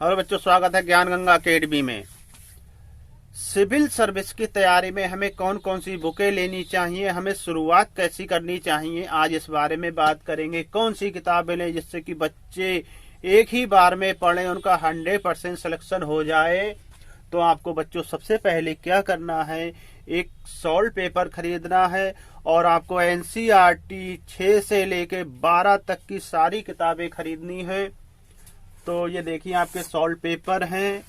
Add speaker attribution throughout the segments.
Speaker 1: Hello बच्चों, स्वागत है ज्ञान गंगा अकेडमी में। सिविल सर्विस की तैयारी में हमें कौन कौन सी बुकें लेनी चाहिए, हमें शुरुआत कैसी करनी चाहिए, आज इस बारे में बात करेंगे। कौन सी किताबें लें जिससे कि बच्चे एक ही बार में पढ़ें, उनका 100% सिलेक्शन हो जाए। तो आपको बच्चों सबसे पहले क्या करना है, एक सॉल्व पेपर खरीदना है और आपको एनसीईआरटी 6 से लेके 12 तक की सारी किताबें खरीदनी है। तो ये देखिए आपके सॉल्व पेपर हैं,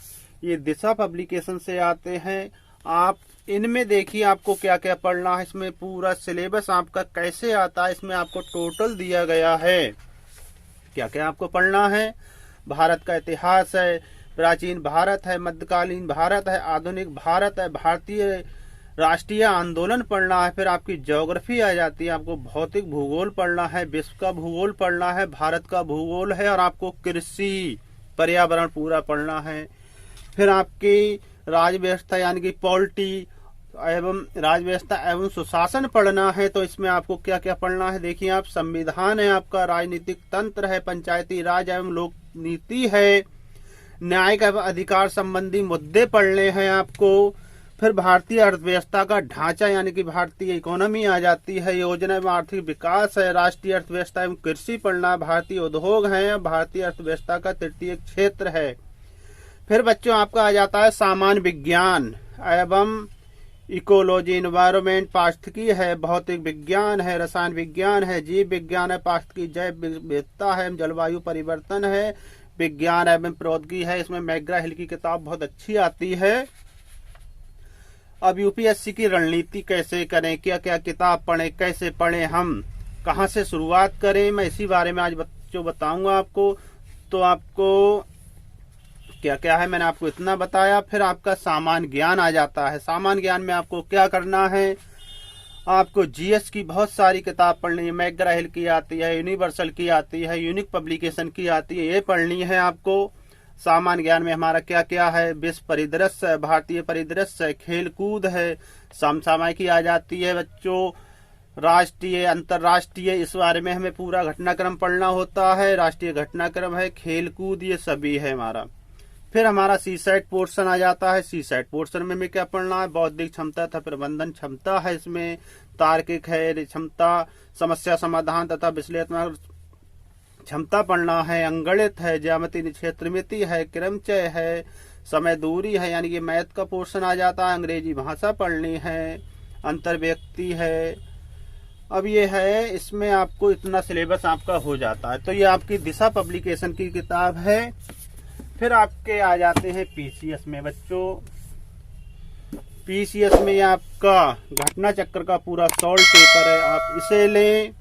Speaker 1: ये दिशा पब्लिकेशन से आते हैं। आप इनमें देखिए आपको क्या क्या पढ़ना है, इसमें पूरा सिलेबस आपका कैसे आता है, इसमें आपको टोटल दिया गया है क्या क्या आपको पढ़ना है। भारत का इतिहास है, प्राचीन भारत है, मध्यकालीन भारत है, आधुनिक भारत है, भारतीय राष्ट्रीय आंदोलन पढ़ना है। फिर आपकी ज्योग्राफी आ जाती है, आपको भौतिक भूगोल पढ़ना है, विश्व का भूगोल पढ़ना है, भारत का भूगोल है, और आपको कृषि पर्यावरण पूरा पढ़ना है। फिर आपकी राज्य व्यवस्था यानी कि पॉलिटी एवं राज्य व्यवस्था एवं सुशासन पढ़ना है। तो इसमें आपको क्या क्या पढ़ना है, देखिए आप, संविधान है आपका, राजनीतिक तंत्र है, पंचायती राज एवं लोक नीति है, न्यायिक एवं अधिकार संबंधी मुद्दे पढ़ने हैं आपको। फिर भारतीय अर्थव्यवस्था का ढांचा यानी कि भारतीय इकोनॉमी आ जाती है, योजना एवं आर्थिक विकास है, राष्ट्रीय अर्थव्यवस्था एवं कृषि पढ़ना, भारतीय उद्योग है, भारतीय अर्थव्यवस्था का तृतीय क्षेत्र है। फिर बच्चों आपका आ जाता है सामान्य विज्ञान एवं इकोलॉजी, इन्वायरमेंट पारिस्थितिकी है, भौतिक विज्ञान है, रसायन विज्ञान है, जीव विज्ञान है, पारिस्थितिकी जैव विविधता है, जलवायु परिवर्तन है, विज्ञान एवं प्रौद्योगिकी है। इसमें मैग्रा हिल की किताब बहुत अच्छी आती है। अब यूपीएससी की रणनीति कैसे करें, क्या क्या किताब पढ़ें, कैसे पढ़ें, हम कहाँ से शुरुआत करें, मैं इसी बारे में आज बच्चों बताऊंगा आपको। तो आपको क्या क्या है मैंने आपको इतना बताया। फिर आपका सामान्य ज्ञान आ जाता है। सामान्य ज्ञान में आपको क्या करना है, आपको जीएस की बहुत सारी किताब पढ़नी है, मैग्रा हिल की आती है, यूनिवर्सल की आती है, यूनिक पब्लिकेशन की आती है, ये पढ़नी है आपको। सामान्य ज्ञान में हमारा क्या क्या है, विश्व परिदृश्य है, भारतीय परिदृश्य है, खेल कूद है, समसामयिकी आ जाती है बच्चों, राष्ट्रीय अंतर्राष्ट्रीय, इस बारे में हमें पूरा घटनाक्रम पढ़ना होता है, राष्ट्रीय घटनाक्रम है, खेल कूद, ये सभी है हमारा। फिर हमारा सी सेट पोर्शन आ जाता है। सी सेट पोर्शन में हमें क्या पढ़ना है, बौद्धिक क्षमता तथा प्रबंधन क्षमता है, इसमें तार्किक है क्षमता, समस्या समाधान तथा विश्लेषणात्मक क्षमता पढ़ना है, अंगणित है, ज्यामिति क्षेत्रमिति है, क्रमचय है, समय दूरी है, यानी कि मैथ का पोर्शन आ जाता है, अंग्रेजी भाषा पढ़नी है, अंतर व्यक्ति है। अब ये है, इसमें आपको इतना सिलेबस आपका हो जाता है। तो ये आपकी दिशा पब्लिकेशन की किताब है। फिर आपके आ जाते हैं पीसीएस में बच्चों। पीसीएस में ये आपका घटना चक्र का पूरा सॉल्व पेपर है, आप इसे लें,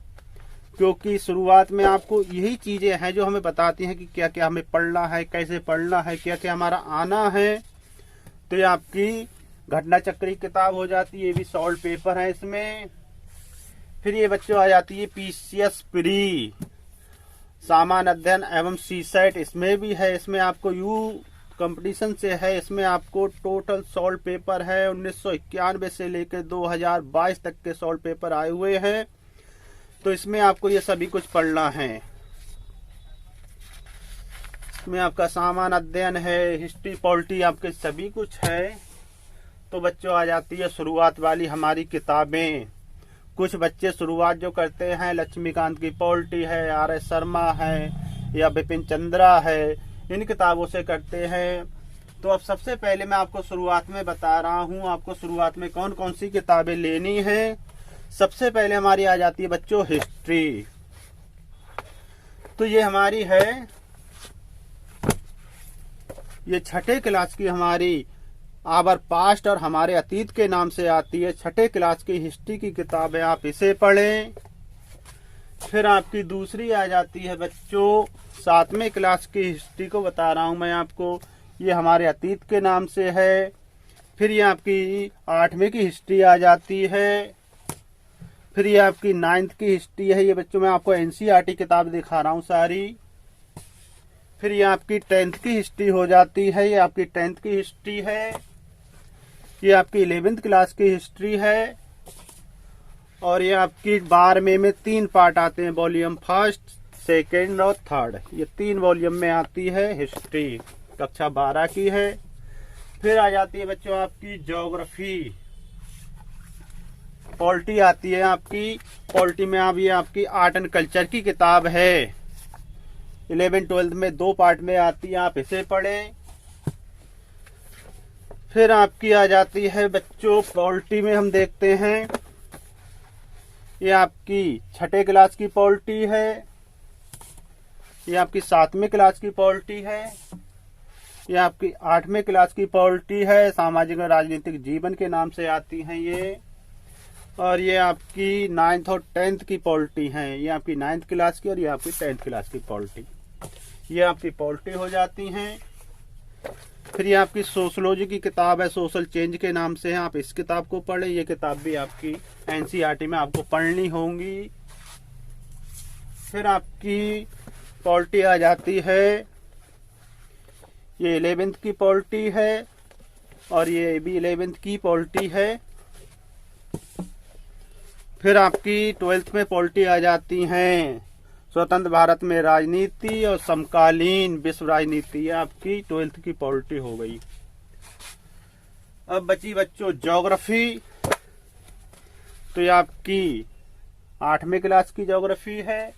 Speaker 1: क्योंकि शुरुआत में आपको यही चीजें हैं जो हमें बताती हैं कि क्या क्या हमें पढ़ना है, कैसे पढ़ना है, क्या क्या हमारा आना है। तो ये आपकी घटना चक्र की किताब हो जाती है, ये भी सॉल्व पेपर है इसमें। फिर ये बच्चों आ जाती है पीसीएस प्री सामान्य अध्ययन एवं सी सेट, इसमें भी है, इसमें आपको यू कंपटीशन से है, इसमें आपको टोटल सॉल्व पेपर है 1991 से लेकर 2022 तक के सॉल्व पेपर आए हुए हैं। तो इसमें आपको ये सभी कुछ पढ़ना है। इसमें आपका सामान्य अध्ययन है, हिस्ट्री पॉलिटी आपके सभी कुछ है। तो बच्चों आ जाती है शुरुआत वाली हमारी किताबें। कुछ बच्चे शुरुआत जो करते हैं, लक्ष्मीकांत की पॉलिटी है, आर.एस. शर्मा है या बिपिन चंद्रा है, इन किताबों से करते हैं। तो अब सबसे पहले मैं आपको शुरुआत में बता रहा हूँ आपको शुरुआत में कौन कौन सी किताबें लेनी है। सबसे पहले हमारी आ जाती है बच्चों हिस्ट्री। तो ये हमारी है, ये छठे क्लास की हमारी आवर पास्ट और हमारे अतीत के नाम से आती है, छठे क्लास की हिस्ट्री की किताब है, आप इसे पढ़ें। फिर आपकी दूसरी आ जाती है बच्चों, 7वें क्लास की हिस्ट्री को बता रहा हूं मैं आपको, ये हमारे अतीत के नाम से है। फिर ये आपकी 8वें की हिस्ट्री आ जाती है। फिर ये आपकी 9th की हिस्ट्री है, ये बच्चों मैं आपको एनसीईआरटी किताब दिखा रहा हूँ सारी। फिर ये आपकी 10th की हिस्ट्री हो जाती है, ये आपकी 10th की हिस्ट्री है। ये आपकी 11th क्लास की हिस्ट्री है। और ये आपकी 12वें में 3 पार्ट आते हैं, वॉल्यूम 1, 2 और 3, ये 3 वॉल्यूम में आती है हिस्ट्री। कक्षा 12 की है। फिर आ जाती है बच्चों आपकी ज्योग्राफी, पॉलिटी आती है आपकी। पॉलिटी में अब ये आपकी आर्ट एंड कल्चर की किताब है। 11 12 में 2 पार्ट में आती है, आप इसे पढ़ें। फिर आपकी आ जाती है बच्चों पॉलिटी में हम देखते हैं, ये आपकी 6ठे क्लास की पॉलिटी है, ये आपकी 7वीं क्लास की पॉलिटी है, ये आपकी 8वीं क्लास की पॉलिटी है। सामाजिक और राजनीतिक जीवन के नाम से आती हैं ये। और ये आपकी 9th और 10th की पॉलिटी है। ये आपकी 9th क्लास की और ये आपकी 10th क्लास की पॉलिटी, ये आपकी पॉलिटी हो जाती हैं। फिर ये आपकी सोशलॉजी की किताब है, सोशल चेंज के नाम से है, आप इस किताब को पढ़ें। ये किताब भी आपकी एनसीईआरटी में आपको पढ़नी होंगी। फिर आपकी पॉलिटी आ जाती है, ये 11th की पॉलिटी है और ये भी 11th की पॉलिटी है। फिर आपकी 12th में पॉलिटी आ जाती हैं, स्वतंत्र भारत में राजनीति और समकालीन विश्व राजनीति, ये आपकी 12th की पॉलिटी हो गई। अब बची बच्चों ज्योग्राफी, तो ये आपकी 8वीं क्लास की ज्योग्राफी है,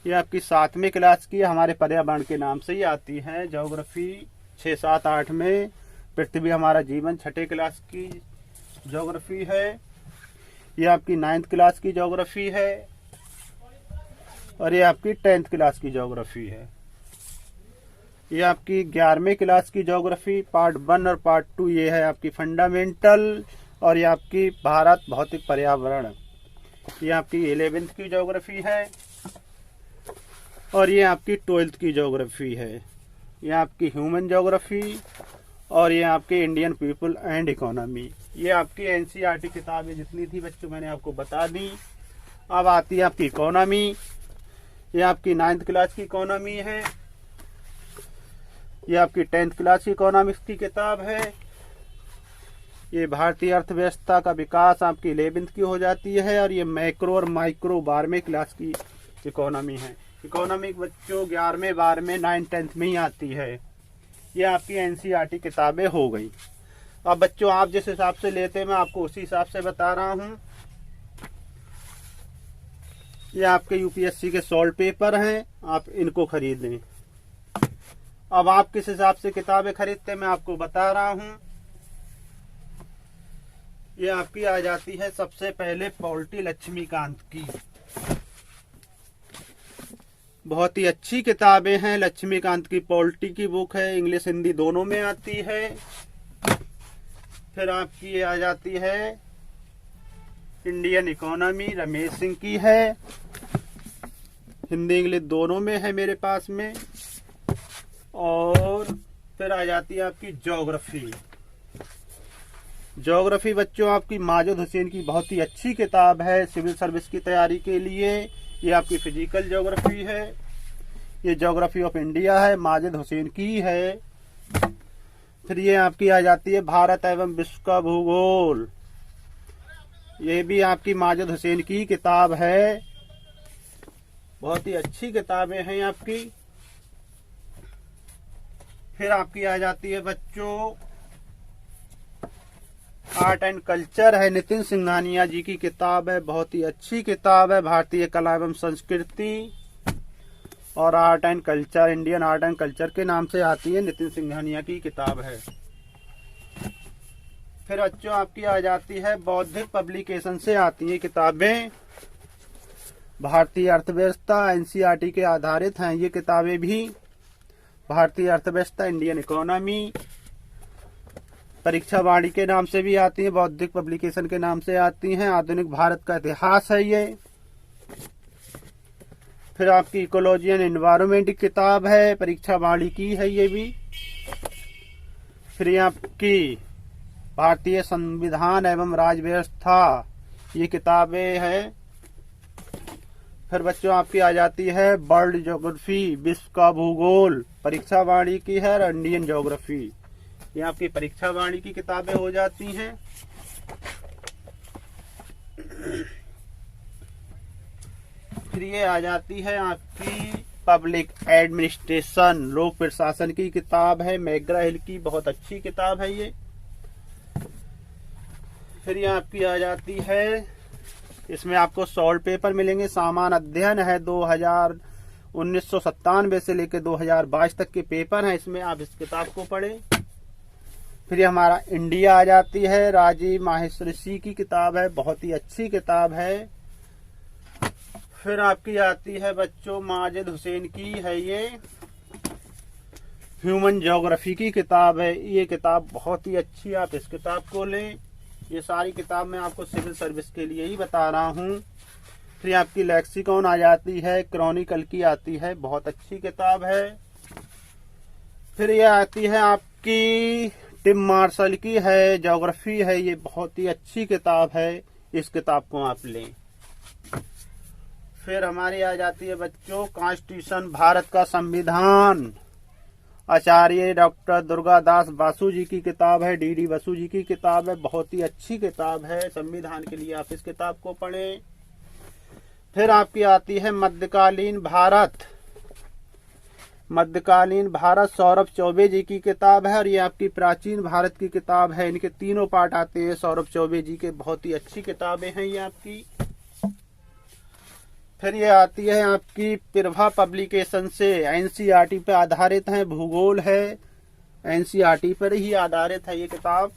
Speaker 1: ये आपकी 7वीं क्लास की हमारे पर्यावरण के नाम से ही आती है ज्योग्राफी। 6 7 8 में पृथ्वी हमारा जीवन 6ठे क्लास की ज्योग्राफी है। ये आपकी 9th क्लास की ज्योग्राफी है और ये आपकी 10th क्लास की ज्योग्राफी है। ये आपकी 11वीं क्लास की ज्योग्राफी पार्ट 1 और पार्ट 2, ये है आपकी फंडामेंटल। और ये आपकी भारत भौतिक पर्यावरण, ये आपकी 11th की ज्योग्राफी है और ये आपकी 12th की ज्योग्राफी है। ये आपकी ह्यूमन ज्योग्राफी और ये आपके इंडियन पीपल एंड इकोनॉमी, ये आपकी एनसीईआरटी किताबें जितनी थी बच्चों मैंने आपको बता दी। अब आती है आपकी इकोनॉमी, ये आपकी 9th क्लास की इकोनॉमी है, ये आपकी 10th क्लास की इकोनॉमिक्स की किताब है। ये भारतीय अर्थव्यवस्था का विकास आपकी 11th की हो जाती है और ये मैक्रो और माइक्रो 12वीं क्लास की इकोनॉमी है। इकोनॉमिक बच्चों 11वें 12वें 9th 10th में ही आती है। ये आपकी एनसीईआरटी किताबें हो गई। अब बच्चों आप जिस हिसाब से लेते हैं मैं आपको उसी हिसाब से बता रहा हूँ। ये आपके यूपीएससी के सॉल्व पेपर हैं, आप इनको खरीदें। अब आप किस हिसाब से किताबें खरीदते हैं मैं आपको बता रहा हूँ। ये आपकी आ जाती है सबसे पहले पॉलिटी लक्ष्मीकांत की, बहुत ही अच्छी किताबें हैं। लक्ष्मीकांत की पॉलिटी की बुक है, इंग्लिश हिंदी दोनों में आती है। फिर आपकी ये आ जाती है इंडियन इकोनॉमी, रमेश सिंह की है, हिंदी इंग्लिश दोनों में है मेरे पास में। और फिर आ जाती है आपकी ज्योग्राफी। ज्योग्राफी बच्चों आपकी माजिद हुसैन की बहुत ही अच्छी किताब है सिविल सर्विस की तैयारी के लिए। ये आपकी फिजिकल ज्योग्राफी है, ये ज्योग्राफी ऑफ इंडिया है, माजिद हुसैन की है। फिर ये आपकी आ जाती है भारत एवं विश्व का भूगोल, ये भी आपकी माजिद हुसैन की किताब है, बहुत ही अच्छी किताबें हैं आपकी। फिर आपकी आ जाती है बच्चों आर्ट एंड कल्चर है, नितिन सिंघानिया जी की किताब है, बहुत ही अच्छी किताब है। भारतीय कला एवं संस्कृति और art and culture, Indian art and culture के नाम से आती है, नितिन सिंघानिया की किताब है। फिर बच्चों आपकी आ जाती है बौद्धिक पब्लिकेशन से आती है किताबें, भारतीय अर्थव्यवस्था एनसीईआरटी के आधारित हैं ये किताबें भी। भारतीय अर्थव्यवस्था, इंडियन इकोनॉमी, परीक्षा वाणी के नाम से भी आती है, बौद्धिक पब्लिकेशन के नाम से आती हैं। आधुनिक भारत का इतिहास है ये। फिर आपकी इकोलॉजी एंड एनवायरनमेंट की किताब है, परीक्षा वाणी की है ये भी। फिर ये आपकी भारतीय संविधान एवं राज्य व्यवस्था, ये किताबें हैं। फिर बच्चों आपकी आ जाती है वर्ल्ड ज्योग्राफी, विश्व का भूगोल, परीक्षा वाणी की है, और इंडियन ज्योग्राफी, ये आपकी परीक्षा वाणी की किताबें हो जाती हैं। फिर ये आ जाती है आपकी पब्लिक एडमिनिस्ट्रेशन, लोक प्रशासन की किताब है, मैकग्रा हिल की, बहुत अच्छी किताब है ये। फिर ये आपकी आ जाती है, इसमें आपको सॉल्व पेपर मिलेंगे। सामान्य अध्ययन है 1997 से लेकर 2022 तक के पेपर हैं, इसमें आप इस किताब को पढ़ें। फिर ये हमारा इंडिया आ जाती है, राजीव माहेश्वरी की किताब है, बहुत ही अच्छी किताब है। फिर आपकी आती है बच्चों माजिद हुसैन की है, ये ह्यूमन ज्योग्राफी की किताब है। ये किताब बहुत ही अच्छी, आप इस किताब को लें। ये सारी किताब मैं आपको सिविल सर्विस के लिए ही बता रहा हूँ। फिर आपकी लेक्सिकॉन आ जाती है, क्रॉनिकल की आती है, बहुत अच्छी किताब है। फिर ये आती है आपकी टिम मार्शल की है, ज्योग्राफी है, ये बहुत ही अच्छी किताब है, इस किताब को आप लें। फिर हमारी आ जाती है बच्चों कॉन्स्टिट्यूशन, भारत का संविधान, आचार्य डॉक्टर दुर्गादास बासु जी की किताब है, डी बसु जी की किताब है, बहुत ही अच्छी किताब है संविधान के लिए, आप इस किताब को पढ़ें। फिर आपकी आती है मध्यकालीन भारत, सौरभ चौबे जी की किताब है, और ये आपकी प्राचीन भारत की किताब है। इनके तीनों पार्ट आते हैं सौरभ चौबे जी के, बहुत ही अच्छी किताबें हैं ये आपकी। फिर ये आती है आपकी प्रभा पब्लिकेशन से, एनसीईआरटी पे आधारित है, भूगोल है, एनसीईआरटी पर ही आधारित है ये किताब।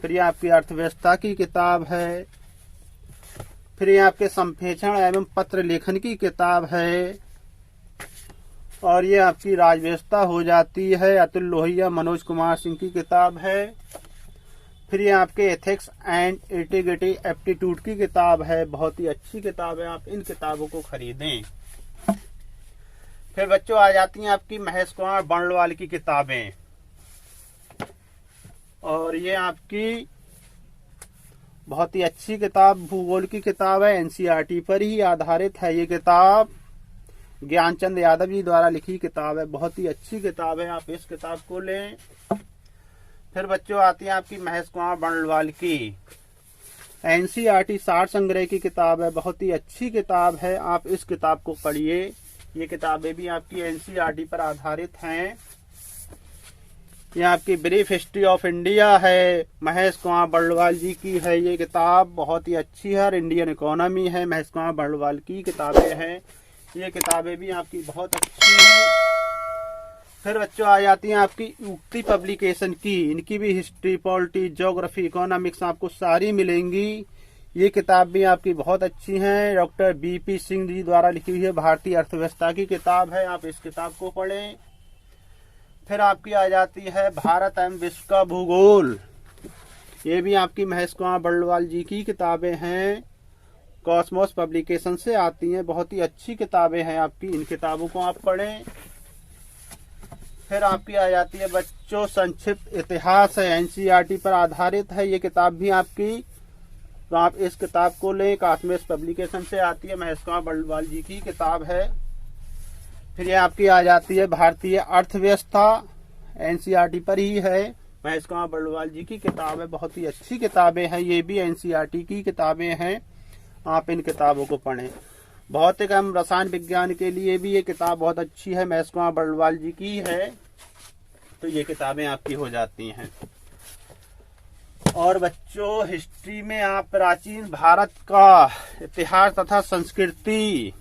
Speaker 1: फिर ये आपकी अर्थव्यवस्था की किताब है। फिर ये आपके संप्रेषण एवं पत्र लेखन की किताब है, और ये आपकी राजव्यवस्था हो जाती है, अतुल लोहिया मनोज कुमार सिंह की किताब है। फिर ये आपके एथिक्स एंड इंटीग्रिटी एप्टीट्यूड की किताब है, बहुत ही अच्छी किताब है, आप इन किताबों को खरीदें। फिर बच्चों आ जाती हैं आपकी महेश कुमार बर्णवाल की किताबें, और ये आपकी बहुत ही अच्छी किताब भूगोल की किताब है, एनसीईआरटी पर ही आधारित है ये किताब, ज्ञानचंद यादव जी द्वारा लिखी किताब है, बहुत ही अच्छी किताब है, आप इस किताब को लें। फिर बच्चों आती है आपकी महेश कुमार बर्णवाल की एनसीईआरटी सार संग्रह की किताब है, बहुत ही अच्छी किताब है, आप इस किताब को पढ़िए। ये किताबें भी आपकी एनसीईआरटी पर आधारित हैं। ये आपकी ब्रीफ हिस्ट्री ऑफ इंडिया है, महेश कुमार बर्णवाल जी की है ये किताब, बहुत ही अच्छी है, और इंडियन इकोनॉमी है, महेश कुमार बर्णवाल की किताबें हैं, ये किताबें भी आपकी बहुत अच्छी हैं। फिर बच्चों आ जाती हैं आपकी युक्ति पब्लिकेशन की, इनकी भी हिस्ट्री, पॉलिटी, ज्योग्राफी, इकोनॉमिक्स आपको सारी मिलेंगी। ये किताब भी आपकी बहुत अच्छी है, डॉक्टर बीपी सिंह जी द्वारा लिखी हुई है, भारतीय अर्थव्यवस्था की किताब है, आप इस किताब को पढ़ें। फिर आपकी आ जाती है भारत एवं विश्व का भूगोल, ये भी आपकी महेश कुमार बर्णवाल जी की किताबें हैं, कॉस्मोस पब्लिकेशन से आती हैं, बहुत ही अच्छी किताबें हैं आपकी, इन किताबों को आप पढ़ें। फिर आपकी आ जाती है बच्चों संक्षिप्त इतिहास है, एनसीईआरटी पर आधारित है ये किताब भी आपकी, तो आप इस किताब को लें, कॉस्मोस पब्लिकेशन से आती है, महेश कुमार बर्णवाल जी की किताब है। फिर ये आपकी आ जाती है भारतीय अर्थव्यवस्था, एनसीईआरटी पर ही है, महेश कुमार बर्णवाल जी की किताब है, बहुत ही अच्छी किताबें हैं, ये भी एनसीईआरटी की किताबें हैं, आप इन किताबों को पढ़ें। भौतिक एवं रसायन विज्ञान के लिए भी ये किताब बहुत अच्छी है, महेश कुमार बर्णवाल जी की है, तो ये किताबें आपकी हो जाती हैं। और बच्चों हिस्ट्री में आप प्राचीन भारत का इतिहास तथा संस्कृति,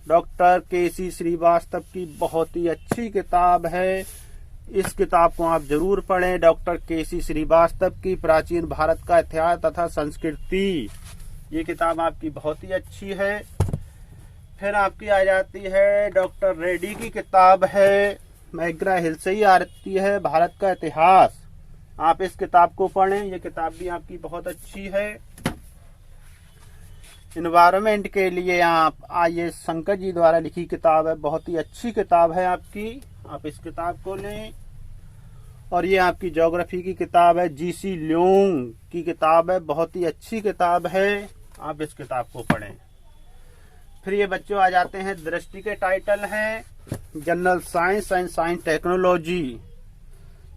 Speaker 1: डॉक्टर केसी श्रीवास्तव की बहुत ही अच्छी किताब है, इस किताब को आप जरूर पढ़ें। डॉक्टर केसी श्रीवास्तव की प्राचीन भारत का इतिहास तथा संस्कृति, ये किताब आपकी बहुत ही अच्छी है। फिर आपकी आ जाती है डॉक्टर रेड्डी की किताब है, मैकग्रा हिल से ही आती है, भारत का इतिहास, आप इस किताब को पढ़ें, ये किताब भी आपकी बहुत अच्छी है। इन्वायरमेंट के लिए आप IAS शंकर जी द्वारा लिखी किताब है, बहुत ही अच्छी किताब है आपकी, आप इस किताब को लें। और ये आपकी ज्योग्राफी की किताब है, GC ल्योंग की किताब है, बहुत ही अच्छी किताब है, आप इस किताब को पढ़ें। फिर ये बच्चों आ जाते हैं दृष्टि के टाइटल हैं, general science and science technology,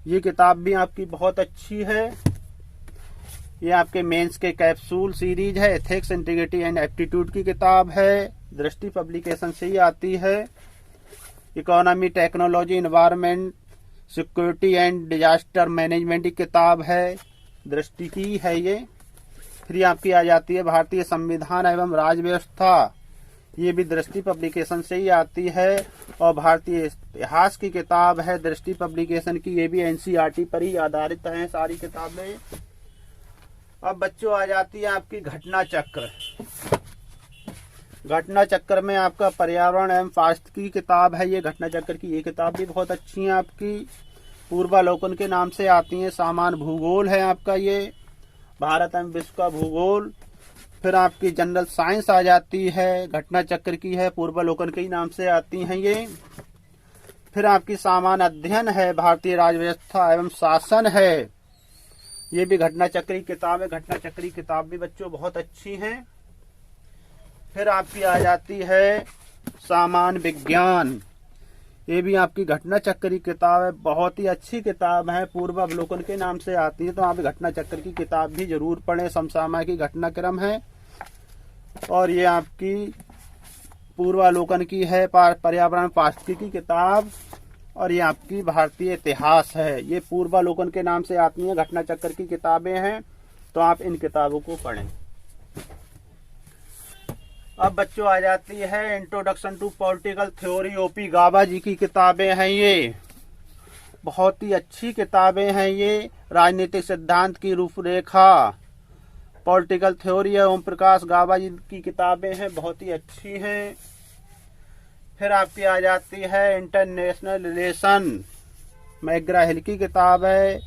Speaker 1: ये किताब भी आपकी बहुत अच्छी है। ये आपके मेंस के कैप्सूल सीरीज है, एथिक्स इंटीग्रिटी एंड एप्टीट्यूड की किताब है, दृष्टि पब्लिकेशन से ही आती है, economy, technology, environment, security and disaster management की किताब है, दृष्टि की है ये। फिर आपकी आ जाती है भारतीय संविधान एवं राज्य व्यवस्था, ये भी दृष्टि पब्लिकेशन से ही आती है। और भारतीय इतिहास की किताब है दृष्टि पब्लिकेशन की, ये भी एनसीईआरटी पर ही आधारित है सारी किताबें। अब बच्चों आ जाती है आपकी घटना चक्र। घटना चक्र में आपका पर्यावरण एवं स्वास्थ्य की किताब है ये घटना चक्र की, ये किताब भी बहुत अच्छी है आपकी। पूर्वालोकन के नाम से आती है। सामान्य भूगोल है आपका ये, भारत एवं विश्व का भूगोल। फिर आपकी जनरल साइंस आ जाती है, घटना चक्र की है, पूर्वालोकन के ही नाम से आती हैं ये। फिर आपकी सामान्य अध्ययन है, भारतीय राज्य व्यवस्था एवं शासन है, ये भी घटना चक्री किताब है। घटना चक्री किताब भी बच्चों बहुत अच्छी है। फिर आपकी आ जाती है सामान्य विज्ञान, ये भी आपकी घटना चक्री किताब है, बहुत ही अच्छी किताब है, पूर्वावलोकन के नाम से आती है। तो आप घटना चक्र की किताब भी जरूर पढ़ें। समसामयिक की घटनाक्रम है और ये आपकी पूर्वालोकन की है, पर्यावरण पारिस्थितिकी की किताब। और ये आपकी भारतीय इतिहास है, ये पूर्वालोकन के नाम से आती हैं, घटना चक्र की किताबें हैं। तो आप इन किताबों को पढ़ें। अब बच्चों आ जाती है introduction to political theory, OP Gaba ji की किताबें हैं ये, बहुत ही अच्छी किताबें हैं ये। राजनीतिक सिद्धांत की रूपरेखा, पॉलिटिकल थ्योरी है, ओम प्रकाश गाबा जी की किताबें हैं, बहुत ही अच्छी हैं। फिर आपकी आ जाती है इंटरनेशनल रिलेशन, मैग्रा हिल की किताब है,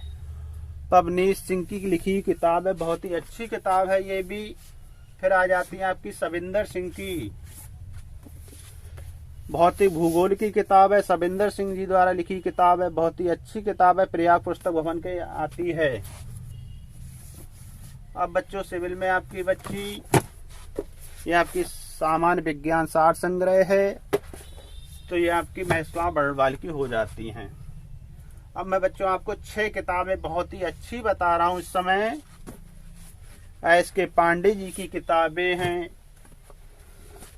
Speaker 1: पवनीश सिंह की लिखी किताब है, बहुत ही अच्छी किताब है ये भी। फिर आ जाती है आपकी सविंदर सिंह की भौतिक भूगोल की किताब है, सविंदर सिंह जी द्वारा लिखी किताब है, बहुत ही अच्छी किताब है, प्रयाग पुस्तक भवन के आती है। अब बच्चों सिविल में आपकी बच्ची, ये आपकी सामान्य विज्ञान सार संग्रह है, तो ये आपकी महसवा बर्णवाल की हो जाती हैं। अब मैं बच्चों आपको 6 किताबें बहुत ही अच्छी बता रहा हूं इस समय। एस के पांडे जी की किताबें हैं,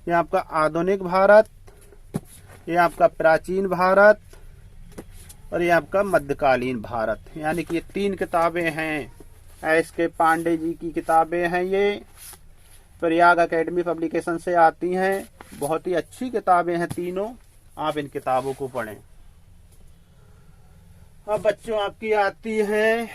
Speaker 1: ये आपका आधुनिक भारत, ये आपका प्राचीन भारत और ये आपका मध्यकालीन भारत, यानी कि ये 3 किताबें हैं। एस के पांडे जी की किताबें हैं, ये प्रयाग एकेडमी पब्लिकेशन से आती हैं, बहुत ही अच्छी किताबें हैं तीनों, आप इन किताबों को पढ़ें। अब बच्चों आपकी आती है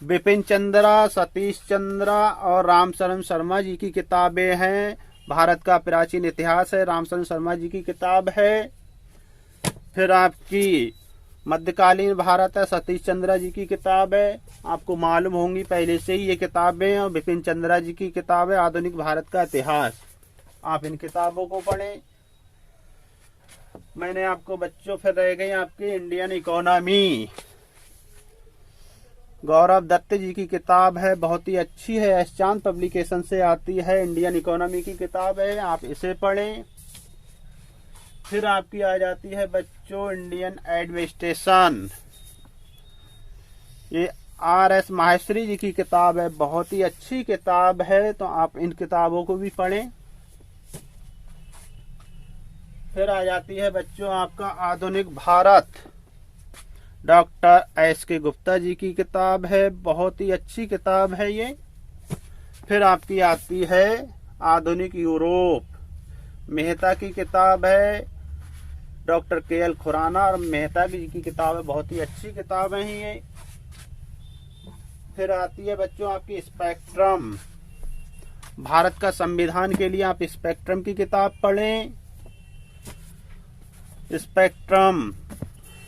Speaker 1: बिपिन चंद्रा, सतीश चंद्रा और रामशरण शर्मा जी की किताबें हैं। भारत का प्राचीन इतिहास है, रामशरण शर्मा जी की किताब है। फिर आपकी मध्यकालीन भारत है, सतीश चंद्रा जी की किताब है, आपको मालूम होंगी पहले से ही ये किताबें। और बिपिन चंद्रा जी की किताब है आधुनिक भारत का इतिहास, आप इन किताबों को पढ़ें। मैंने आपको बच्चों फिर रह गई आपकी इंडियन इकोनॉमी, गौरव दत्त जी की किताब है, बहुत ही अच्छी है, एस चांद पब्लिकेशन से आती है, इंडियन इकोनॉमी की किताब है, आप इसे पढ़ें। फिर आपकी आ जाती है बच्चों इंडियन एडमिनिस्ट्रेशन, ये RS माहेश्वरी जी की किताब है, बहुत ही अच्छी किताब है, तो आप इन किताबों को भी पढ़ें। फिर आ जाती है बच्चों आपका आधुनिक भारत, डॉक्टर SK गुप्ता जी की किताब है, बहुत ही अच्छी किताब है ये। फिर आपकी आती है आधुनिक यूरोप, मेहता की किताब है, डॉक्टर KL खुराना और मेहता जी की किताब है, बहुत ही अच्छी किताब है ये। फिर आती है बच्चों आपकी स्पेक्ट्रम, भारत का संविधान के लिए आप स्पेक्ट्रम की किताब पढ़ें। स्पेक्ट्रम,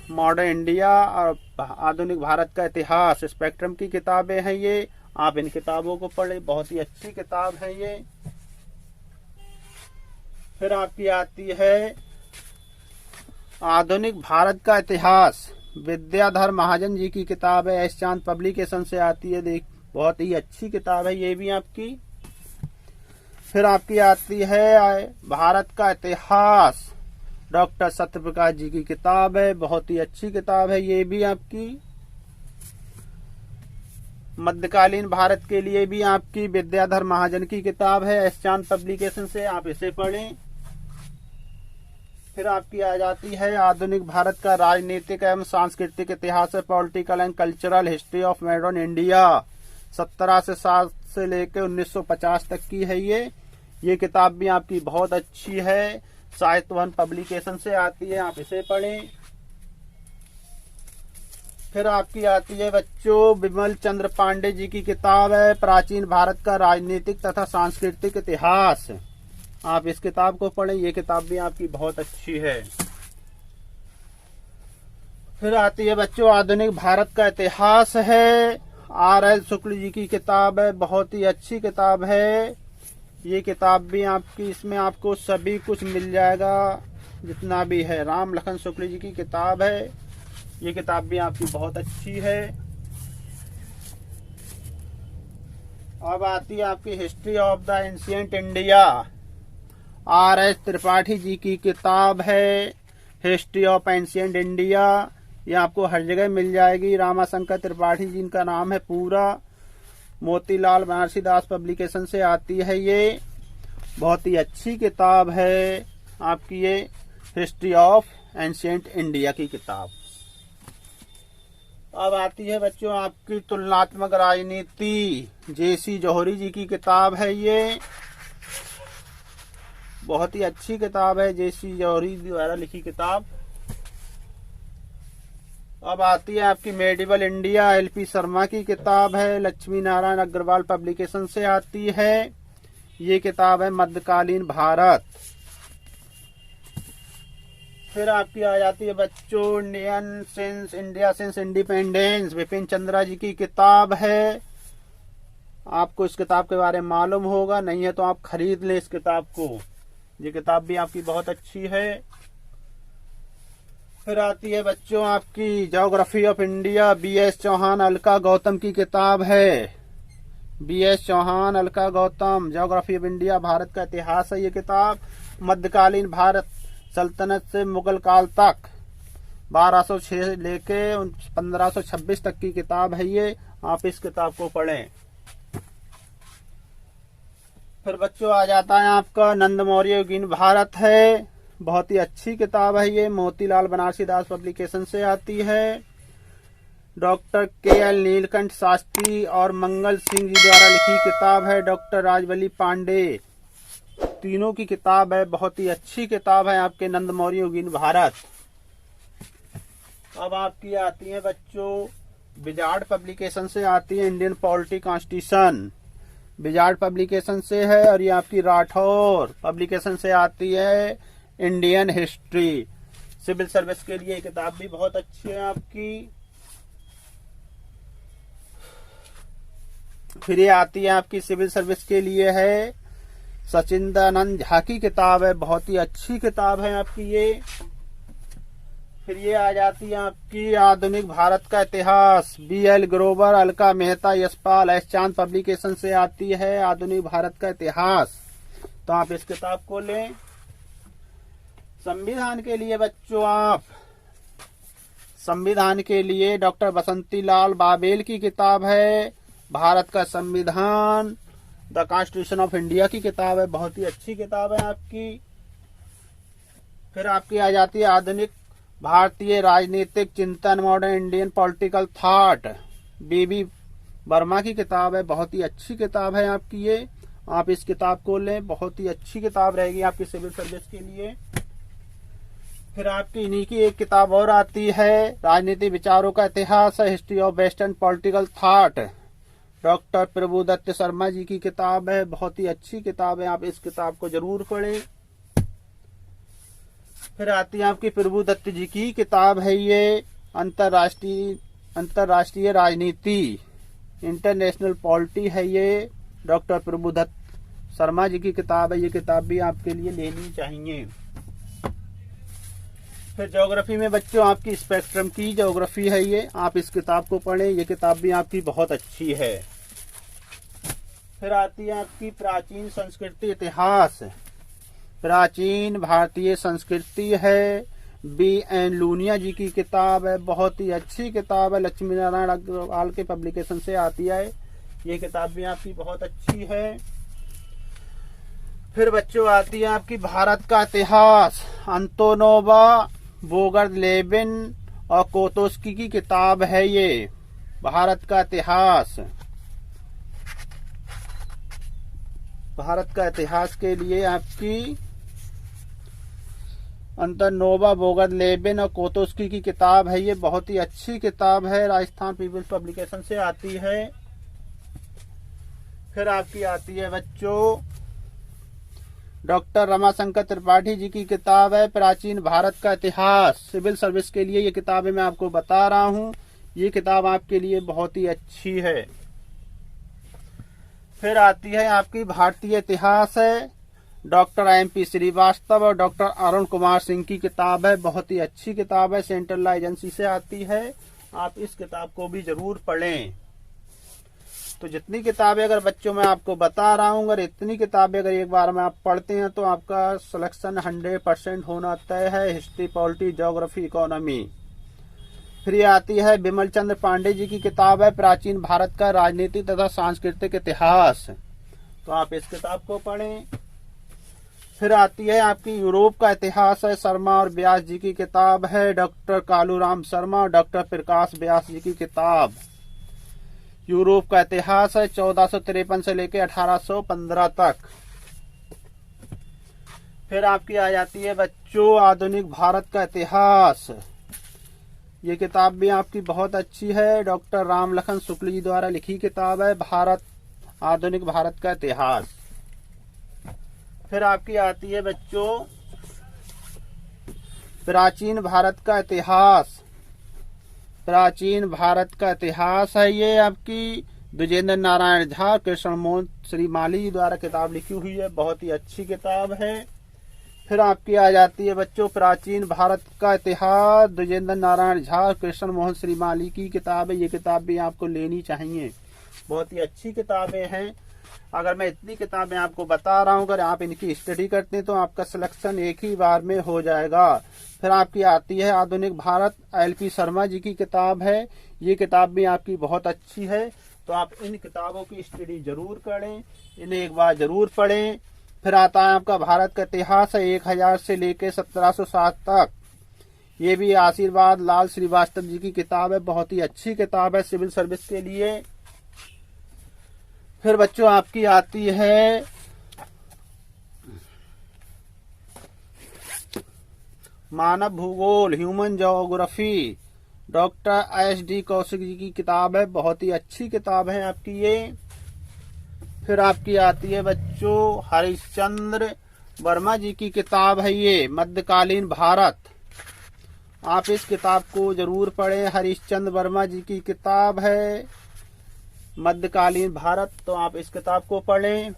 Speaker 1: मॉडर्न इंडिया और आधुनिक भारत का इतिहास, स्पेक्ट्रम की किताबें हैं ये, आप इन किताबों को पढ़ें, बहुत ही अच्छी किताब है ये। फिर आपकी आती है आधुनिक भारत का इतिहास, विद्याधर महाजन जी की किताब है, एस चांद पब्लिकेशन से आती है, देख बहुत ही अच्छी किताब है ये भी आपकी। फिर आपकी आती है भारत का इतिहास, डॉक्टर सत्यप्रकाश जी की किताब है, बहुत ही अच्छी किताब है ये भी आपकी। मध्यकालीन भारत के लिए भी आपकी विद्याधर महाजन की किताब है, एस चांद पब्लिकेशन से, आप इसे पढ़ें। फिर आपकी आ जाती है आधुनिक भारत का राजनीतिक एवं सांस्कृतिक इतिहास, political and cultural history of modern India. 1707 से लेकर 1950 तक की है ये किताब भी आपकी बहुत अच्छी है। साहित्यवन पब्लिकेशन से आती है, आप इसे पढ़ें। फिर आपकी आती है बच्चों विमल चंद्र पांडे जी की किताब है प्राचीन भारत का राजनीतिक तथा सांस्कृतिक इतिहास। आप इस किताब को पढ़ें, ये किताब भी आपकी बहुत अच्छी है। फिर आती है बच्चों आधुनिक भारत का इतिहास है, R.L. शुक्ल जी की किताब है, बहुत ही अच्छी किताब है। ये किताब भी आपकी, इसमें आपको सभी कुछ मिल जाएगा जितना भी है। राम लखन शुक्ल जी की किताब है, ये किताब भी आपकी बहुत अच्छी है। अब आती है आपकी history of the ancient India, R.S. Tripathi ji की किताब है हिस्ट्री ऑफ एंशिएंट इंडिया। ये आपको हर जगह मिल जाएगी। रामाशंकर त्रिपाठी जी इनका नाम है पूरा। मोतीलाल बनारसी दास पब्लिकेशन से आती है, ये बहुत ही अच्छी किताब है आपकी, ये हिस्ट्री ऑफ एंशिएंट इंडिया की किताब। अब आती है बच्चों आपकी तुलनात्मक राजनीति, J.C. जौहरी जी की किताब है, ये बहुत ही अच्छी किताब है, J.C. जौहरी द्वारा लिखी किताब। अब आती है आपकी मेडिवल इंडिया, L.P. शर्मा की किताब है, लक्ष्मी नारायण अग्रवाल पब्लिकेशन से आती है। ये किताब है मध्यकालीन भारत। फिर आपकी आ जाती है बच्चों India since independence, Bipin Chandra ji की किताब है। आपको इस किताब के बारे में मालूम होगा, नहीं है तो आप खरीद लें इस किताब को, ये किताब भी आपकी बहुत अच्छी है। फिर आती है बच्चों आपकी geography of India, B.S. Chauhan Alka Gautam की किताब है। B.S. Chauhan Alka Gautam geography of India, Bharat का इतिहास है ये किताब। मध्यकालीन भारत सल्तनत से मुगल काल तक 1206 लेके 1526 तक की किताब है ये, आप इस किताब को पढ़ें। फिर बच्चों आ जाता है आपका नंद मौर्य युगीन भारत है, बहुत ही अच्छी किताब है ये, मोतीलाल बनारसी दास पब्लिकेशन से आती है। Doctor K.L. नीलकंठ शास्त्री और मंगल सिंह जी द्वारा लिखी किताब है, डॉक्टर राजबली पांडे तीनों की किताब है, बहुत ही अच्छी किताब है आपके नंद मौर्य युगीन भारत। अब आपकी आती है बच्चों विजार्ड पब्लिकेशन से आती है Indian polity constitution, wizard publication से है। और ये आपकी राठौर पब्लिकेशन से आती है इंडियन हिस्ट्री। सिविल सर्विस के लिए किताब भी बहुत अच्छी है आपकी। फिर ये आती है आपकी सिविल सर्विस के लिए है सचिंदानंद झा की किताब है, बहुत ही अच्छी किताब है आपकी ये। फिर ये आ जाती है आपकी आधुनिक भारत का इतिहास, B.L. ग्रोवर, अलका मेहता, यशपाल एस चांद पब्लिकेशन से आती है आधुनिक भारत का इतिहास, तो आप इस किताब को लें। संविधान के लिए बच्चों आप संविधान के लिए डॉक्टर बसंती लाल बाबेल की किताब है भारत का संविधान, द कॉन्स्टिट्यूशन ऑफ इंडिया की किताब है, बहुत ही अच्छी किताब है आपकी। फिर आपकी आ जाती है आधुनिक भारतीय राजनीतिक चिंतन, modern Indian political thought, B.B. Verma की किताब है, बहुत ही अच्छी किताब है आपकी ये, आप इस किताब को लें, बहुत ही अच्छी किताब रहेगी आपकी सिविल सर्विस के लिए। फिर आपकी इन्हीं की एक किताब और आती है राजनीतिक विचारों का इतिहास है, history of western political thought, doctor Prabhudatt Sharma ji की किताब है, बहुत ही अच्छी किताब है, आप इस किताब को जरूर पढ़ें। फिर आती है आपकी प्रभुदत्त जी की किताब है ये अंतरराष्ट्रीय राजनीति, इंटरनेशनल पॉलिटी है ये, डॉक्टर प्रभुदत्त शर्मा जी की किताब है, ये किताब भी आपके लिए लेनी चाहिए। फिर ज्योग्राफी में बच्चों आपकी स्पेक्ट्रम की ज्योग्राफी है ये, आप इस किताब को पढ़ें, ये किताब भी आपकी बहुत अच्छी है। फिर आती है आपकी प्राचीन संस्कृति इतिहास, प्राचीन भारतीय संस्कृति है, B.N. लूनिया जी की किताब है, बहुत ही अच्छी किताब है, लक्ष्मी नारायण अग्रवाल के पब्लिकेशन से आती है, ये किताब भी आपकी बहुत अच्छी है। फिर बच्चों आती है आपकी भारत का इतिहास। अंतोनोवा बोगरलेबिन और कोतोस्की की किताब है ये, भारत का इतिहास। भारत का इतिहास के लिए आपकी अंतोनोवा बोगरलेबिन और कोतोस्की की किताब है ये, बहुत ही अच्छी किताब है, राजस्थान पीपल्स पब्लिकेशन से आती है। फिर आपकी आती है बच्चों डॉक्टर रमाशंकर त्रिपाठी जी की किताब है प्राचीन भारत का इतिहास। सिविल सर्विस के लिए ये किताबें मैं आपको बता रहा हूँ, ये किताब आपके लिए बहुत ही अच्छी है। फिर आती है आपकी भारतीय इतिहास है, डॉक्टर MP श्रीवास्तव और डॉक्टर अरुण कुमार सिंह की किताब है, बहुत ही अच्छी किताब है, सेंट्रल लॉ एजेंसी से आती है। आप इस किताब को भी जरूर पढ़ें। तो जितनी किताबें अगर बच्चों मैं आपको बता रहा हूँ, अगर इतनी किताबें अगर एक बार में आप पढ़ते हैं तो आपका सिलेक्शन 100% होना तय है। History, polity, geography, economy. फिर ये आती है बिमल चंद्र पांडे जी की किताब है प्राचीन भारत का राजनीतिक तथा सांस्कृतिक इतिहास, तो आप इस किताब को पढ़ें। फिर आती है आपकी यूरोप का इतिहास है, शर्मा और व्यास जी की किताब है, डॉक्टर कालूराम शर्मा और डॉक्टर प्रकाश व्यास जी की किताब। यूरोप का इतिहास है 1453 से लेकर 1815 तक। फिर आपकी आ जाती है बच्चों आधुनिक भारत का इतिहास, ये किताब भी आपकी बहुत अच्छी है, डॉक्टर रामलखन शुक्ल जी द्वारा लिखी किताब है आधुनिक भारत का इतिहास। फिर आपकी आती है बच्चों प्राचीन भारत का इतिहास। प्राचीन भारत का इतिहास है ये आपकी द्विजेंद्र नारायण झा, कृष्ण मोहन श्रीमाली जी द्वारा किताब लिखी हुई है, बहुत ही अच्छी किताब है। फिर आपकी आ जाती है बच्चों प्राचीन भारत का इतिहास, द्विजेंद्र नारायण झा, कृष्ण मोहन श्रीमाली की किताब है, ये किताब भी आपको लेनी चाहिए, बहुत ही अच्छी किताबें हैं। अगर मैं इतनी किताबें आपको बता रहा हूँ, अगर आप इनकी स्टडी करते हैं तो आपका सिलेक्शन एक ही बार में हो जाएगा। फिर आपकी आती है आधुनिक भारत, LP शर्मा जी की किताब है, ये किताब भी आपकी बहुत अच्छी है, तो आप इन किताबों की स्टडी जरूर करें, इन्हें एक बार जरूर पढ़ें। फिर आता है आपका भारत का इतिहास है 1000 से लेकर 1707 तक, ये भी आशीर्वाद लाल श्रीवास्तव जी की किताब है, बहुत ही अच्छी किताब है सिविल सर्विस के लिए। फिर बच्चों आपकी आती है मानव भूगोल, human geography, doctor SD Kaushik ji की किताब है, बहुत ही अच्छी किताब है आपकी ये। फिर आपकी आती है बच्चों हरिश्चंद्र वर्मा जी की किताब है ये, मध्यकालीन भारत, आप इस किताब को जरूर पढ़ें, हरिश्चंद्र वर्मा जी की किताब है मध्यकालीन भारत, तो आप इस किताब को पढ़ें।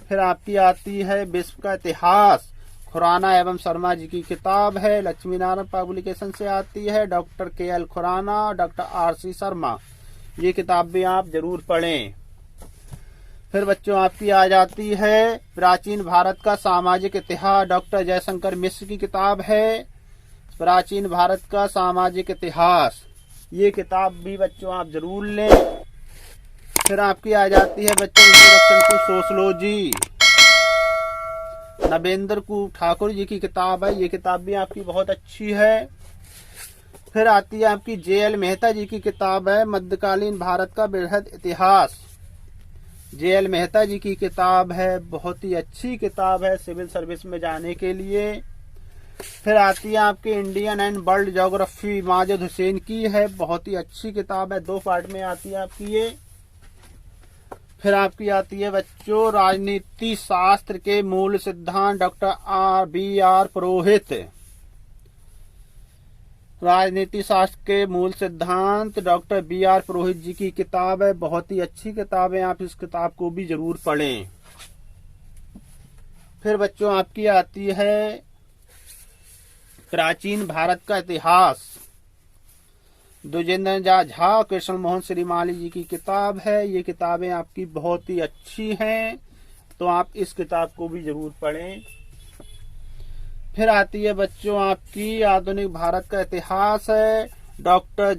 Speaker 1: फिर आपकी आती है विश्व का इतिहास, खुराना एवं शर्मा जी की किताब है, लक्ष्मी नारायण पब्लिकेशन से आती है, doctor KL Khurana, doctor RC Sharma, ये किताब भी आप जरूर पढ़ें। फिर बच्चों आपकी आ जाती है प्राचीन भारत का सामाजिक इतिहास, डॉक्टर जयशंकर मिश्र की किताब है प्राचीन भारत का सामाजिक इतिहास, ये किताब भी बच्चों आप जरूर लें। फिर आपकी आ जाती है बच्चों introduction to sociology, Navendra Kumar Thakur ji की किताब है, ये किताब भी आपकी बहुत अच्छी है। फिर आती है आपकी JL मेहता जी की किताब है मध्यकालीन भारत का बृहद इतिहास, JL मेहता जी की किताब है, बहुत ही अच्छी किताब है सिविल सर्विस में जाने के लिए। फिर आती है आपकी Indian and world geography, Majid Hussain की है, बहुत ही अच्छी किताब है, 2 पार्ट में आती है आपकी ये। फिर आपकी आती है बच्चों राजनीति शास्त्र के मूल सिद्धांत, डॉक्टर BR पुरोहित, राजनीति शास्त्र के मूल सिद्धांत डॉक्टर BR पुरोहित जी की किताब है, बहुत ही अच्छी किताब है, आप इस किताब को भी जरूर पढ़ें। फिर बच्चों आपकी आती है प्राचीन भारत का इतिहास, द्विजेंद्र झा, कृष्ण मोहन श्रीमाली जी की किताब है, ये किताबें आपकी बहुत ही अच्छी हैं, तो आप इस किताब को भी जरूर पढ़ें। फिर आती है बच्चों आपकी आधुनिक भारत का इतिहास है, डॉक्टर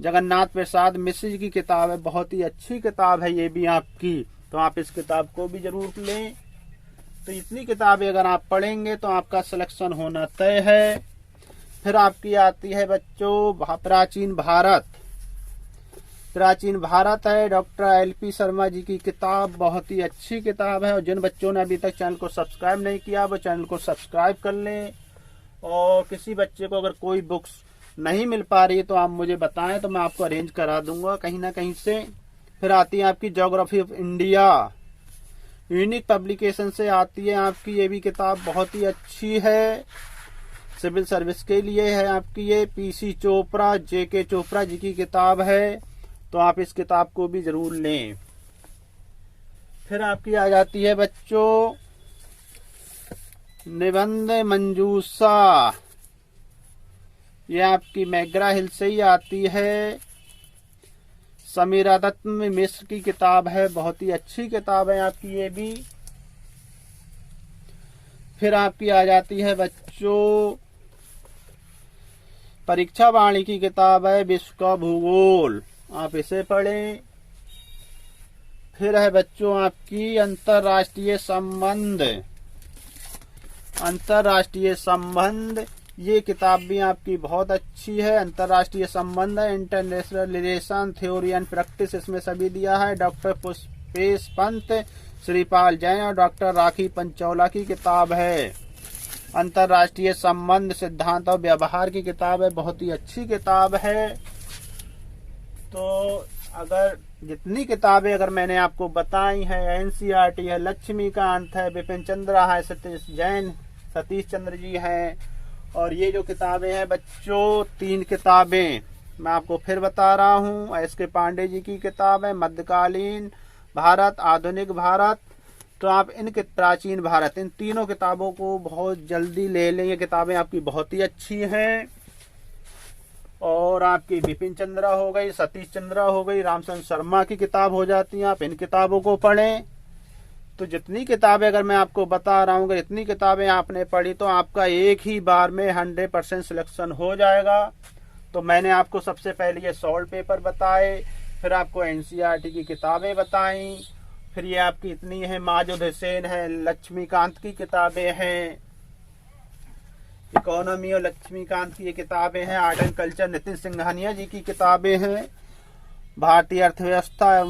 Speaker 1: जगन्नाथ प्रसाद मिश्र जी की किताब है, बहुत ही अच्छी किताब है ये भी आपकी, तो आप इस किताब को भी जरूर लें। तो इतनी किताबें अगर आप पढ़ेंगे तो आपका सिलेक्शन होना तय है। फिर आपकी आती है बच्चों प्राचीन भारत। प्राचीन भारत है डॉक्टर LP शर्मा जी की किताब, बहुत ही अच्छी किताब है। और जिन बच्चों ने अभी तक चैनल को सब्सक्राइब नहीं किया वो चैनल को सब्सक्राइब कर लें। और किसी बच्चे को अगर कोई बुक्स नहीं मिल पा रही तो आप मुझे बताएं तो मैं आपको अरेंज करा दूंगा कहीं ना कहीं से। फिर आती है आपकी geography of India, unique publication से आती है आपकी ये भी किताब, बहुत ही अच्छी है। सिविल सर्विस के लिए है आपकी ये। PC चोपड़ा, JK चोपड़ा जी की किताब है, तो आप इस किताब को भी जरूर लें। फिर आपकी आ जाती है बच्चों निबंध मंजूषा, ये आपकी मैग्रा हिल से ही आती है। समीरा दत्त मिश्र की किताब है, बहुत ही अच्छी किताब है आपकी ये भी। फिर आपकी आ जाती है बच्चों परीक्षा वाणी की किताब है, विश्व का भूगोल, आप इसे पढ़ें। फिर है बच्चों आपकी अंतर्राष्ट्रीय संबंध। अंतर्राष्ट्रीय संबंध ये किताब भी आपकी बहुत अच्छी है। अंतर्राष्ट्रीय संबंध है, international relation theory and practice, इसमें सभी दिया है। डॉक्टर पुष्पेश पंत, श्रीपाल जैन और डॉक्टर राखी पंचौला की किताब है। अंतर्राष्ट्रीय संबंध सिद्धांत और व्यवहार की किताब है, बहुत ही अच्छी किताब है। तो अगर जितनी किताबें अगर मैंने आपको बताई है, NCERT है, लक्ष्मीकांत है, बिपिन चंद्रा है, सतीश जैन, सतीश चंद्र जी हैं। और ये जो किताबें हैं बच्चों 3 किताबें मैं आपको फिर बता रहा हूँ। SK पांडे जी की किताब है मध्यकालीन भारत, आधुनिक भारत। तो आप इन प्राचीन भारत, इन तीनों किताबों को बहुत जल्दी ले लें। ये किताबें आपकी बहुत ही अच्छी हैं। और आपकी बिपिन चंद्रा हो गई, सतीश चंद्रा हो गई, रामचंद्र शर्मा की किताब हो जाती है। आप इन किताबों को पढ़ें। तो जितनी किताबें अगर मैं आपको बता रहा हूँ, अगर इतनी किताबें आपने पढ़ी तो आपका एक ही बार में 100% सिलेक्शन हो जाएगा। तो मैंने आपको सबसे पहले ये सॉल्व पेपर बताए, फिर आपको NCERT की किताबें बताई, फिर ये आपकी इतनी है माजिद हुसैन है, लक्ष्मीकांत की किताबें हैं, इकोनॉमी और लक्ष्मीकांत की ये किताबें हैं। Art and culture Nitin Singhania ji की किताबें हैं। भारतीय अर्थव्यवस्था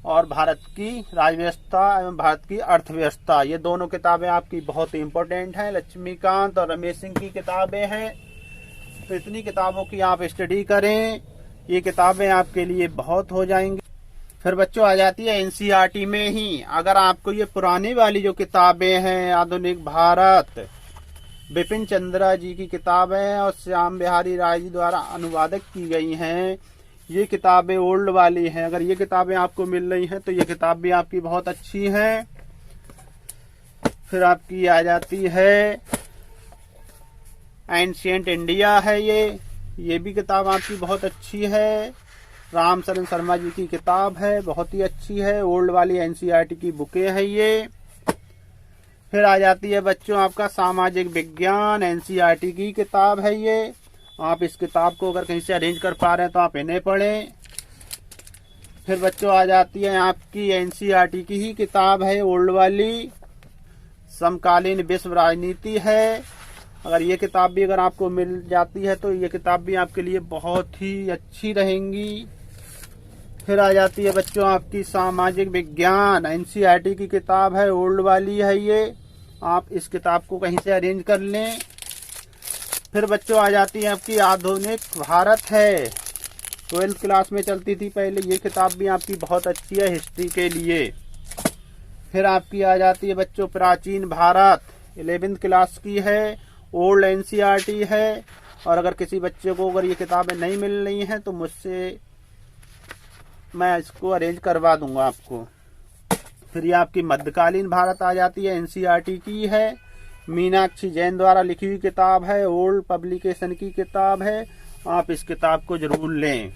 Speaker 1: और भारत की राजव्यवस्था एवं भारत की अर्थव्यवस्था, ये दोनों किताबें आपकी बहुत ही इम्पोर्टेंट हैं। लक्ष्मीकांत और रमेश सिंह की किताबें हैं। तो इतनी किताबों की आप स्टडी करें, ये किताबें आपके लिए बहुत हो जाएंगी। फिर बच्चों आ जाती है NCERT में ही। अगर आपको ये पुरानी वाली जो किताबें हैं, आधुनिक भारत, बिपिन चंद्रा जी की किताब है और श्याम बिहारी राय जी द्वारा अनुवादक की गई हैं, ये किताबें ओल्ड वाली हैं। अगर ये किताबें आपको मिल रही हैं तो ये किताब भी आपकी बहुत अच्छी है। फिर आपकी आ जाती है एंशिएंट इंडिया है, ये भी किताब आपकी बहुत अच्छी है। रामचरण शर्मा जी की किताब है, बहुत ही अच्छी है। ओल्ड वाली NCERT की बुकें हैं ये। फिर आ जाती है बच्चों आपका सामाजिक विज्ञान, NCERT की किताब है ये। आप इस किताब को अगर कहीं से अरेंज कर पा रहे हैं तो आप इन्हें पढ़ें। फिर बच्चों आ जाती है आपकी NCERT की ही किताब है ओल्ड वाली, समकालीन विश्व राजनीति है। अगर ये किताब भी अगर आपको मिल जाती है तो ये किताब भी आपके लिए बहुत ही अच्छी रहेंगी। फिर आ जाती है बच्चों आपकी सामाजिक विज्ञान, NCERT की किताब है, ओल्ड वाली है ये। आप इस किताब को कहीं से अरेंज कर लें। फिर बच्चों आ जाती है आपकी आधुनिक भारत है, 12th क्लास में चलती थी पहले, ये किताब भी आपकी बहुत अच्छी है हिस्ट्री के लिए। फिर आपकी आ जाती है बच्चों प्राचीन भारत, 11th क्लास की है, ओल्ड NCERT है। और अगर किसी बच्चे को अगर ये किताबें नहीं मिल रही हैं तो मुझसे मैं इसको अरेंज करवा दूंगा आपको। फिर ये आपकी मध्यकालीन भारत आ जाती है, NCERT की है, मीनाक्षी जैन द्वारा लिखी हुई किताब है, ओल्ड पब्लिकेशन की किताब है। आप इस किताब को जरूर लें।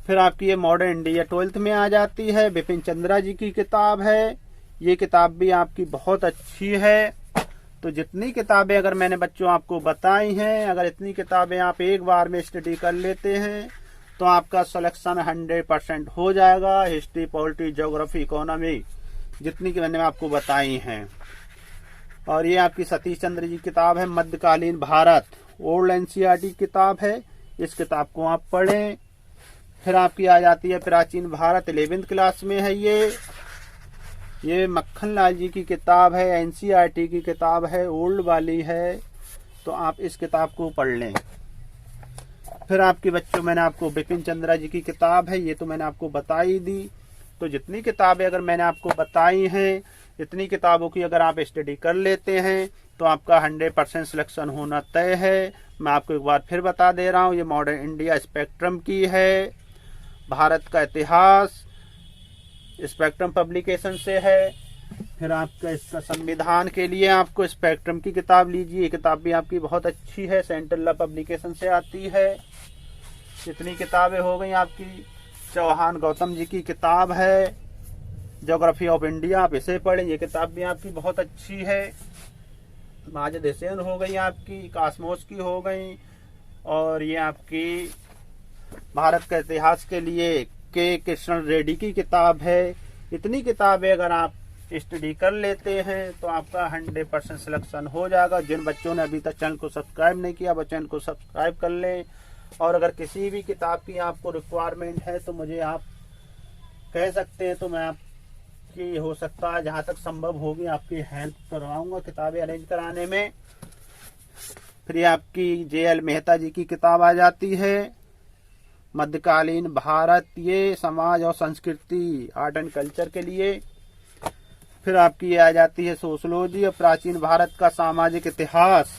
Speaker 1: फिर आपकी ये मॉडर्न इंडिया 12th में आ जाती है, बिपिन चंद्रा जी की किताब है, ये किताब भी आपकी बहुत अच्छी है। तो जितनी किताबें अगर मैंने बच्चों आपको बताई हैं, अगर इतनी किताबें आप एक बार में स्टडी कर लेते हैं तो आपका सिलेक्शन 100% हो जाएगा। हिस्ट्री, पॉलिटी, ज्योग्राफी, इकोनॉमी जितनी की मैंने आपको बताई हैं। और ये आपकी सतीश चंद्र जी किताब है, मध्यकालीन भारत, ओल्ड एनसीईआरटी किताब है। इस किताब को आप पढ़ें। फिर आपकी आ जाती है प्राचीन भारत, 11th क्लास में है ये मक्खन लाल जी की किताब है, एनसीईआरटी की किताब है, ओल्ड वाली है, तो आप इस किताब को पढ़ लें। फिर आपके बच्चों, मैंने आपको बिपिन चंद्रा जी की किताब है, ये तो मैंने आपको बता ही दी। तो जितनी किताबें अगर मैंने आपको बताई हैं, इतनी किताबों की अगर आप स्टडी कर लेते हैं तो आपका 100% सिलेक्शन होना तय है। मैं आपको एक बार फिर बता दे रहा हूँ, ये मॉडर्न इंडिया स्पेक्ट्रम की है, भारत का इतिहास स्पेक्ट्रम पब्लिकेशन से है। फिर आपका इसका संविधान के लिए आपको स्पेक्ट्रम की किताब लीजिए, ये किताब भी आपकी बहुत अच्छी है, सेंट्रल लॉ पब्लिकेशन से आती है। इतनी किताबें हो गई आपकी। चौहान गौतम जी की किताब है, ज्योग्राफी ऑफ इंडिया, आप इसे पढ़ें, ये किताब भी आपकी बहुत अच्छी है। माजिद हुसैन हो गई आपकी, कासमोस की हो गई, और ये आपकी भारत के इतिहास के लिए के कृष्ण रेड्डी की किताब है। इतनी किताबें अगर आप स्टडी कर लेते हैं तो आपका 100% सिलेक्शन हो जाएगा। जिन बच्चों ने अभी तक चैनल को सब्सक्राइब नहीं किया, वो चैनल को सब्सक्राइब कर लें। और अगर किसी भी किताब की आपको रिक्वायरमेंट है तो मुझे आप कह सकते हैं, तो मैं आपकी हो सकता है जहाँ तक संभव होगी आपकी हेल्प करवाऊंगा किताबें अरेंज कराने में। फिर ये आपकी JL मेहता जी की किताब आ जाती है, मध्यकालीन भारत, ये समाज और संस्कृति, आर्ट एंड कल्चर के लिए। फिर आपकी ये आ जाती है सोशोलॉजी और प्राचीन भारत का सामाजिक इतिहास।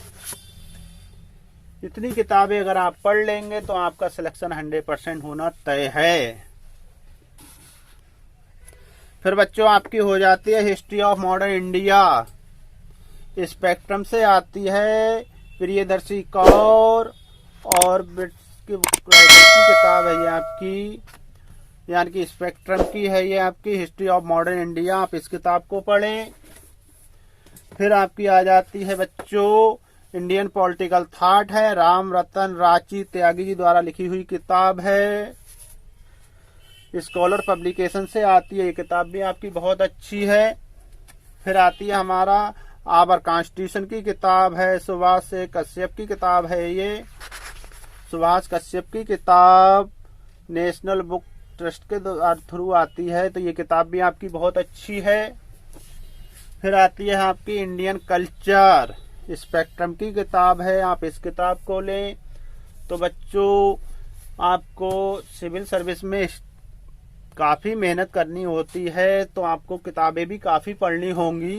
Speaker 1: इतनी किताबें अगर आप पढ़ लेंगे तो आपका सिलेक्शन 100% होना तय है। फिर बच्चों आपकी हो जाती है history of modern India, spectrum से आती है, प्रियदर्शी कौर और की किताब है ये आपकी, यानी कि स्पेक्ट्रम की है ये आपकी हिस्ट्री ऑफ मॉडर्न इंडिया, आप इस किताब को पढ़ें। फिर आपकी आ जाती है बच्चों इंडियन पॉलिटिकल थॉट है, राम रतन राची त्यागी जी द्वारा लिखी हुई किताब है, स्कॉलर पब्लिकेशन से आती है, ये किताब भी आपकी बहुत अच्छी है। फिर आती है हमारा आवर कॉन्स्टिट्यूशन की किताब है, सुभाष से कश्यप की किताब है, ये सुभाष कश्यप की किताब नेशनल बुक ट्रस्ट के थ्रू आती है, तो ये किताब भी आपकी बहुत अच्छी है। फिर आती है आपकी इंडियन कल्चर, स्पेक्ट्रम की किताब है, आप इस किताब को लें। तो बच्चों आपको सिविल सर्विस में काफ़ी मेहनत करनी होती है, तो आपको किताबें भी काफ़ी पढ़नी होंगी।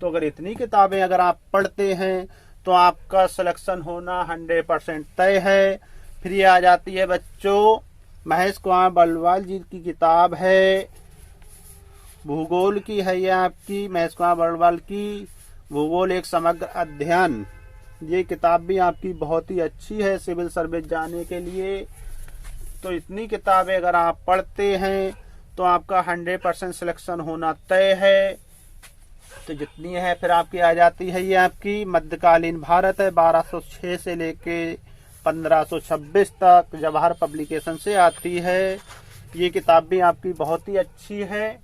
Speaker 1: तो अगर इतनी किताबें अगर आप पढ़ते हैं तो आपका सिलेक्शन होना 100% तय है। फिर ये आ जाती है बच्चों महेश कुमार बल्लवाल जी की किताब है, भूगोल की है ये आपकी, महेश कुमार बल्लवाल की भूगोल एक समग्र अध्ययन। ये किताब भी आपकी बहुत ही अच्छी है सिविल सर्विस जाने के लिए। तो इतनी किताबें अगर आप पढ़ते हैं तो आपका 100% सिलेक्शन होना तय है। तो जितनी है, फिर आपकी आ जाती है ये आपकी मध्यकालीन भारत है, 1206 से लेके 1526 तक, जवाहर पब्लिकेशन से आती है। ये किताब भी आपकी बहुत ही अच्छी है।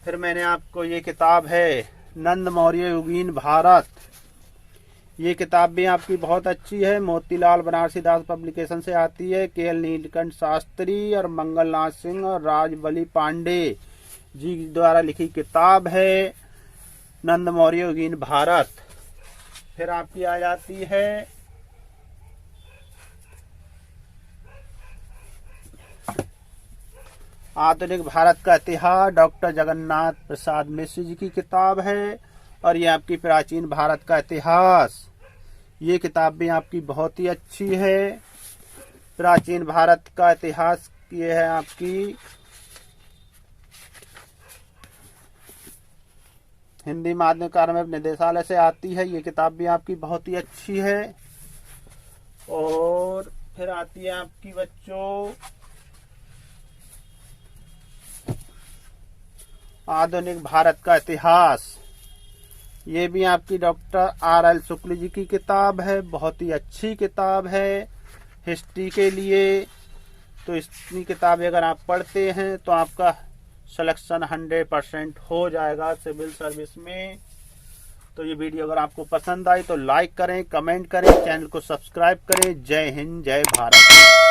Speaker 1: फिर मैंने आपको ये किताब है नंद मौर्य युगीन भारत, ये किताब भी आपकी बहुत अच्छी है, मोतीलाल बनारसी दास पब्लिकेशन से आती है, KL नीलकंठ शास्त्री और मंगलनाथ सिंह और राजबली पांडे जी द्वारा लिखी किताब है नंद मौर्य युगीन भारत। फिर आपकी आ जाती है आधुनिक भारत का इतिहास, डॉक्टर जगन्नाथ प्रसाद मिश्र जी की किताब है, और ये आपकी प्राचीन भारत का इतिहास, ये किताब भी आपकी बहुत ही अच्छी है। प्राचीन भारत का इतिहास ये है आपकी हिंदी माध्यम कार्मिक निदेशालय से आती है, ये किताब भी आपकी बहुत ही अच्छी है। और फिर आती है आपकी बच्चों आधुनिक भारत का इतिहास, ये भी आपकी डॉक्टर RL शुक्ल जी की किताब है, बहुत ही अच्छी किताब है हिस्ट्री के लिए। तो इतनी किताबें अगर आप पढ़ते हैं तो आपका सिलेक्शन 100% हो जाएगा सिविल सर्विस में। तो ये वीडियो अगर आपको पसंद आई तो लाइक करें, कमेंट करें, चैनल को सब्सक्राइब करें। जय हिंद, जय भारत।